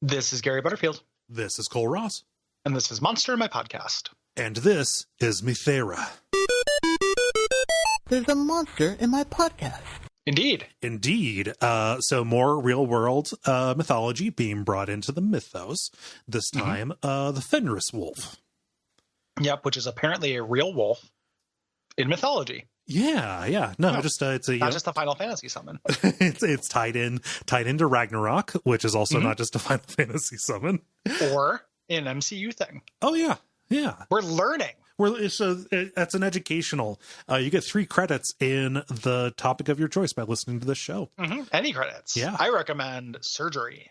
This is Gary Butterfield. This is Cole Ross. And this is Monster in My Podcast. And this is Mh'ithrha. There's a monster in my podcast. Indeed. So more real-world mythology being brought into the mythos. This time, the Fenris wolf. Yep, which is apparently a real wolf in mythology. Yeah. No, just it's not just a Final Fantasy summon. it's tied into Ragnarok, which is also not just a Final Fantasy summon, or an MCU thing. Oh yeah. We're learning. So that's an educational. You get 3 credits in the topic of your choice by listening to this show. Any credits? Yeah, I recommend surgery.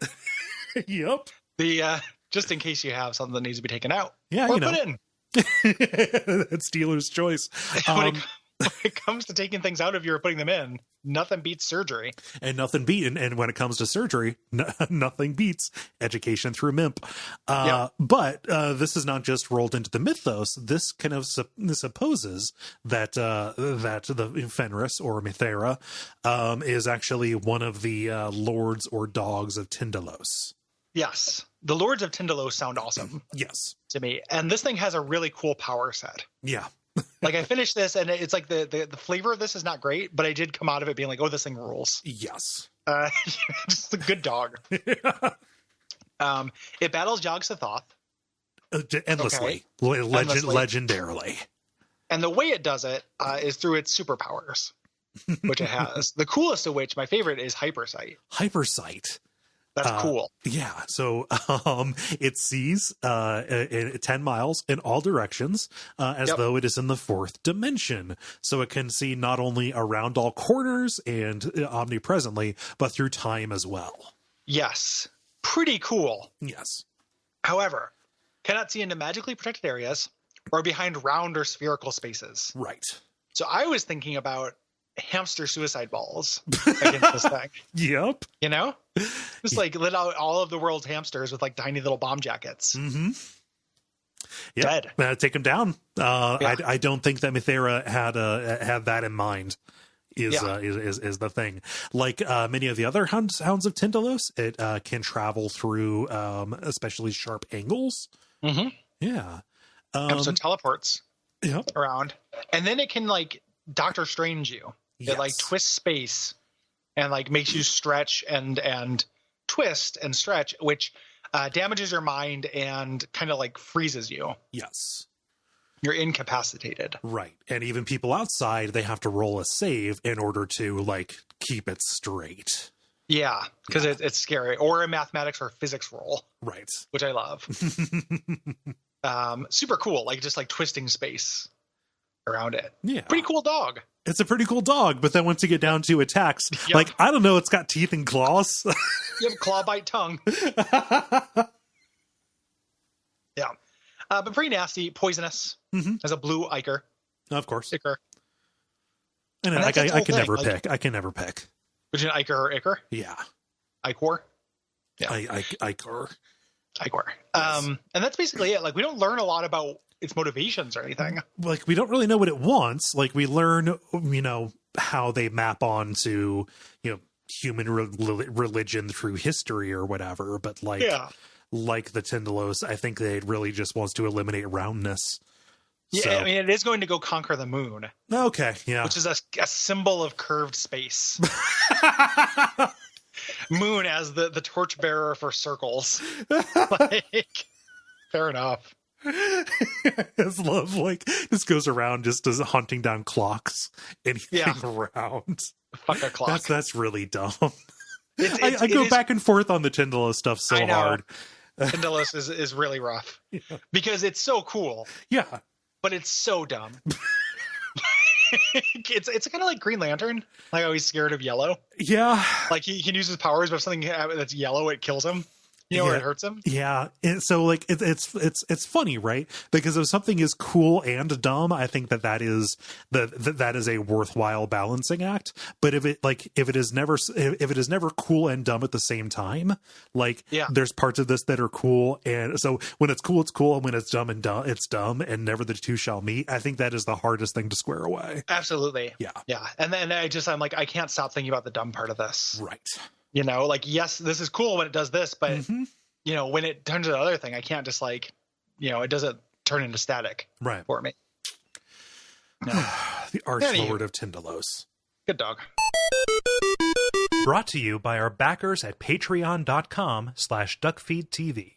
Yep. The just in case you have something that needs to be taken out. Yeah, or put in. It's dealer's choice. When it comes to taking things out of you or putting them in, nothing beats surgery. And when it comes to surgery, nothing beats education through MIMP. But this is not just rolled into the mythos. This kind of supposes that the Fenris or Mh'ithrha is actually one of the lords or dogs of Tindalos. Yes. The Lords of Tindalos sound awesome. Yes. To me. And this thing has a really cool power set. Yeah. Like I finished this and it's like the flavor of this is not great, but I did come out of it being like, oh, this thing rules. Yes. Just a good dog. Yeah. It battles Yog-Sothoth. Endlessly. Okay. Legendarily. And the way it does it is through its superpowers, which it has. The coolest of which, my favorite, is Hypersight. Hypersight. That's cool. Yeah. So it sees 10 miles in all directions as though it is in the 4th dimension. So it can see not only around all corners and omnipresently, but through time as well. Yes. Pretty cool. Yes. However, cannot see into magically protected areas or behind round or spherical spaces. Right. So I was thinking about hamster suicide balls against this thing. Yep. You know? Just like lit out all of the world's hamsters with like tiny little bomb jackets. Mm-hmm. Yeah. Dead. Take them down. I don't think that Mh'ithrha had that in mind. Is the thing. Like many of the other hounds of Tindalos, it can travel through especially sharp angles. Mm-hmm. Yeah. So teleports around. And then it can like Doctor Strange you. It like twists space and like makes you stretch and twist and stretch, which damages your mind and kind of like freezes you. Yes. You're incapacitated. Right. And even people outside, they have to roll a save in order to like keep it straight. Yeah, because it's scary. Or a mathematics or physics roll. Right. Which I love. Super cool. Like just like twisting space around it. Yeah. Pretty cool dog. It's a pretty cool dog, but then once you get down to attacks, like, I don't know, it's got teeth and claws. Yep, claw, bite, tongue. Yeah. But pretty nasty, poisonous. Has a blue ichor. Of course. Ichor. And I can never pick. I can never pick. Between ichor or ichor? Yeah. Ichor? Yeah. Ichor. Ichor. And that's basically it. Like, we don't learn a lot about its motivations or anything. Like, we don't really know what it wants. Like, we learn, how they map onto, human religion through history or whatever. But like the Tindalos, I think they really just wants to eliminate roundness. Yeah, so. I mean, it is going to go conquer the moon. Okay, yeah. Which is a symbol of curved space. Moon as the torchbearer for circles. Like, fair enough. His love just goes around just as hunting down clocks, anything around. Fuck a clock. That's really dumb. I go back and forth on the Tindalos stuff so hard. Tindalos is really rough because it's so cool. Yeah, but it's so dumb. It's kind of like Green Lantern. Like, oh, he's scared of yellow. Yeah, like he can use his powers, but if something that's yellow, it kills him. Or it hurts him. Yeah. And so like it's funny, right? Because if something is cool and dumb, I think that is a worthwhile balancing act. But if it is never cool and dumb at the same time, there's parts of this that are cool, and so when it's cool, and when it's dumb, it's dumb, and never the two shall meet. I think that is the hardest thing to square away. Absolutely. Yeah. Yeah. And then I'm like, I can't stop thinking about the dumb part of this. Right. Yes, this is cool when it does this, but when it turns to the other thing, I can't just like, it doesn't turn into static for me. No. The Archlord of Tindalos. Good dog. Brought to you by our backers at patreon.com/duckfeed.tv.